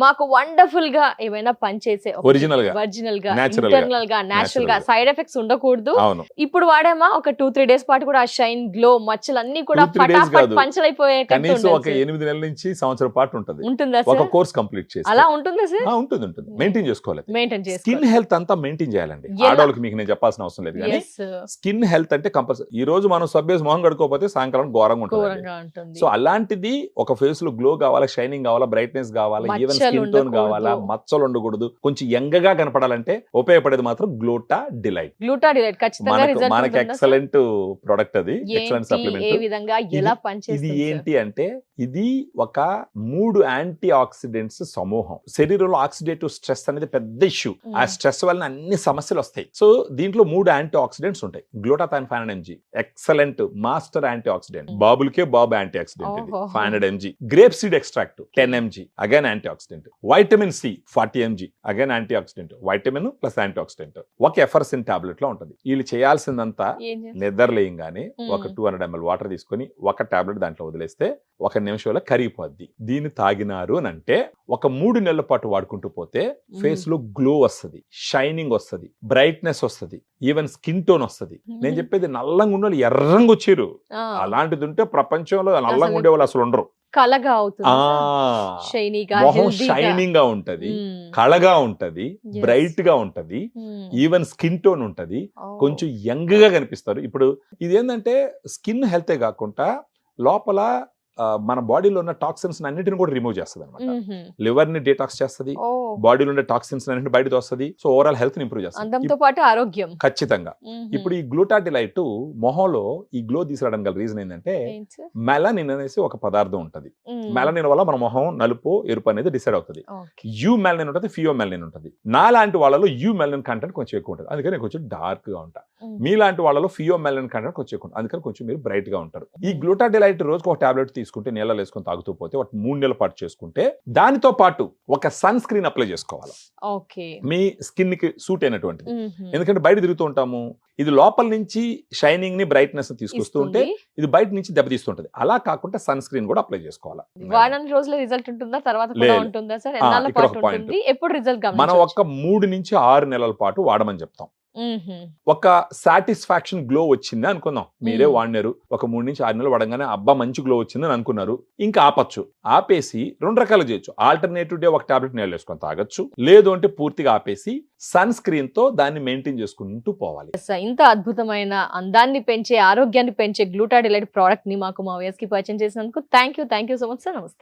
మాకు వండర్ఫుల్ గా ఏమైనా పనిచేసే ఒరిజినల్ గా ఇంటర్నల్ గా నేచురల్ గా సైడ్ ఎఫెక్ట్స్ ఉండకూడదు. అవును ఇప్పుడు వాడేమా ఒక 2-3 డేస్ పాటు కూడా ఆ షైన్ గ్లో మచ్చలు అన్ని కూడా 2-3 days ఫటాఫట్ కాదు. పంచలైపోయే కనీసం ఒక 8 నెలల నుంచి సంవత్సరం పాటు ఉంటది ఉంటుందా ఒక సార్? కోర్స్ కంప్లీట్ చేసి. అలా ఉంటుందా సార్? ఉంటుంది మెయింటైన్ చేసుకోవాలి. మెయింటైన్ స్కిన్ చేసుకోవాలి. హెల్త్ అంతా మెయింటైన్ చేయాలండి. ఎలా? ఆడవాళ్ళకి మీకు నేను చెప్పాల్సిన అవసరం లేదు కానీ Yes, స్కిన్ హెల్త్ అంటే కంపల్సరీ. ఈ రోజు మనం సబ్బేసి మొహం కడుకోకపోతే సాయంకాలం ఘోరంగా ఉంటుంది. ఘోరంగా ఉంటుంది. సో అలాంటిది ఒక ఫేస్ లో గ్లో కావాలా, షైనింగ్ కావాలా, బ్రైట్నెస్ కావాలా, ఈవెన్ మచ్చలు స్కిన్ టోన్ ఉండకూడదు. కావాలా, మచ్చలు ఉండకూడదు, కొంచెం యంగ్ గా కనపడాలంటే ఉపయోగపడేది మాత్రం గ్లూటా డిలైట్. గ్లూటాడిలైట్ ఖచ్చితంగా రిజల్ట్ మనకి ఉంటుందా సార్? ఎక్సలెంట్ ప్రొడక్ట్ అది, ఎక్సలెంట్ ఏంటి, ఏ సప్లిమెంట్. విధంగా ఎలా ఇది పనిచేస్తుంది సార్? ఏంటి అంటే ఇది ఒక 3 యాంటీ ఆక్సిడెంట్స్ సమూహం. శరీరంలో ఆక్సిడేటివ్ స్ట్రెస్ అనేది పెద్ద ఇష్యూ. ఆ స్ట్రెస్ వలన అన్ని సమస్యలు వస్తాయి. సో దీంట్లో 3 యాంటీ ఆక్సిడెంట్స్ ఉంటాయి. Glutathione 500 mg excellent master anti oxidant. బాబులకే బాబు యాంటీ ఆక్సిడెంట్ ఇది 500 mg. Grape seed extract 10 mg again anti oxidant. Vitamin C 40 mg again anti oxidant. Vitamin plus anti oxidant ఒక ఎఫర్సిన్ టాబ్లెట్ లో ఉంటుంది. వీళ్ళు చేయాల్సిందంతా ఏం చేస్తారు? నిద్రలేయంగానే ఒక 200 ml వాటర్ తీసుకొని ఒక టాబ్లెట్ దాంట్లో వదిలేస్తే 1 నిమిషంలో కరిగిపోద్ది. దీన్ని తాగినారు అని అంటే ఒక 3 నెలల పాటు వాడుకుంటూ పోతే ఫేస్ లో గ్లో వస్తుంది, షైనింగ్ వస్తుంది, బ్రైట్నెస్ వస్తుంది, ఈవెన్ స్కిన్ టోన్ వస్తుంది. నేను చెప్పేది నల్లంగా ఉన్న వాళ్ళు ఎర్రంగా వచ్చారు. ఆ, అలాంటిది ఉంటే ప్రపంచంలో నల్లంగా ఉండే వాళ్ళు అసలు ఉండరు. కలగా అవుతుంది ఆ షైనీగా, మొహం healthy గా. షైనింగ్ గా ఉంటది, మ్మ్. కళగా ఉంటది, Yes. బ్రైట్ గా ఉంటది, మ్మ్. ఈవెన్ స్కిన్ టోన్ ఉంటది, Oh. కొంచెం యంగ్ గా కనిపిస్తారు. ఇప్పుడు ఇది ఏంటంటే స్కిన్ హెల్తే కాకుండా లోపల మన బాడీలో ఉన్న టాక్సిన్స్ అన్నిటిని కూడా రిమూవ్ చేస్తుంది అనమాట. మ్మ్. లివర్ ని డిటాక్స్ చేస్తుంది, Oh. బాడీలో ఉండే టాక్సిన్స్ అన్నింటిని బయటకు వస్తుంది. సో ఓవరాల్ హెల్త్ ని ఇంప్రూవ్ చేస్తుంది. అందంతో పాటు ఆరోగ్యం. ఖచ్చితంగా. మ్మ్. ఇప్పుడు ఈ గ్లూటాడిలైట్ మొహంలో ఈ గ్లో తీసుకురావడానికి గల రీజన్ ఏంటంటే ఏంటి సార్? మెలనిన్ అనేసి ఒక పదార్థం ఉంటది. మ్మ్. మెలనిన్ వల్ల మన మొహం నలుపు ఎరుపు అనేది డిసైడ్ అవుతుంది. Okay. యూ మెలనిన్ ఉంటుంది, ఫియో మెలనిన్ ఉంటుంది. నాలాంటి వాళ్ళలో యూ మెలనిన్ కంటెంట్ కొంచెం ఎక్కువ ఉంటుంది, అందుకని నేను కొంచెం డార్క్ గా ఉంటా. మ్మ్. మీలాంటి వాళ్ళలో ఫియో మెలనిన్ కంటెంట్ కొంచెం ఎక్కువ ఉంటుంది, అందుకని కొంచెం మీరు బ్రైట్ గా ఉంటారు. ఈ గ్లూటాడిలైట్ రోజుకు ఒక టాబ్లెట్ తీసుకుంటే నీళ్ళలో వేసుకొని తాగుతూ పోతే ఒక 3 నెలల పాటు చేసుకుంటే దానితో పాటు ఒక సన్ స్క్రీన్ అప్లై చేసుకోవాలి ఓకే. మీ స్కిన్ కి సూట్ అయినటువంటిది. మ్మ్. ఎందుకంటే బయట తిరుగుతూ ఉంటాము, ఇది లోపల నుంచి షైనింగ్ ని బ్రైట్నెస్ తీసుకొస్తూ ఉంటే ఇస్తుంది. ఇది బయట నుంచి దెబ్బతీస్తుంటది. అలా కాకుండా సన్ స్క్రీన్ కూడా అప్లై చేసుకోవాలి. వారం రోజుల రిజల్ట్ ఉంటుందా, తర్వాత కూడా లేదు. ఉంటుందా సార్? ఎన్నాళ్ళ ఇక్కడ పాటు ఒక point. ఉంటుంది? ఎప్పుడు రిజల్ట్ మనం గమనించవచ్చు? ఒక 3 నుంచి 6 నెలల పాటు వాడమని చెప్తాం. మ్మ్. ఒక సాటిస్ఫాక్షన్ గ్లో వచ్చింది అనుకుందాం, మీరే వాడినారు, ఒక 3 నుంచి 6 నెలలు వాడగానే అబ్బా మంచి గ్లో వచ్చిందని అనుకున్నారు, ఇంకా ఆపచ్చు. ఆపేసి 2 రకాలు చేయొచ్చు. ఆల్టర్నేటివ్ డే ఒక టాబ్లెట్ నీళ్ళు వేసుకొని తాగొచ్చు, లేదు అంటే పూర్తిగా ఆపేసి సన్ స్క్రీన్ తో దాన్ని మెయింటైన్ చేసుకుంటూ పోవాలి. ఇంత అద్భుతమైన అందాన్ని పెంచే, ఆరోగ్యాన్ని పెంచే గ్లూటాడిలైట్ ప్రోడక్ట్ ని మాకు మా వ్యూయర్స్ కి పరిచయం చేసినందుకు thank you so much sir. నమస్తే.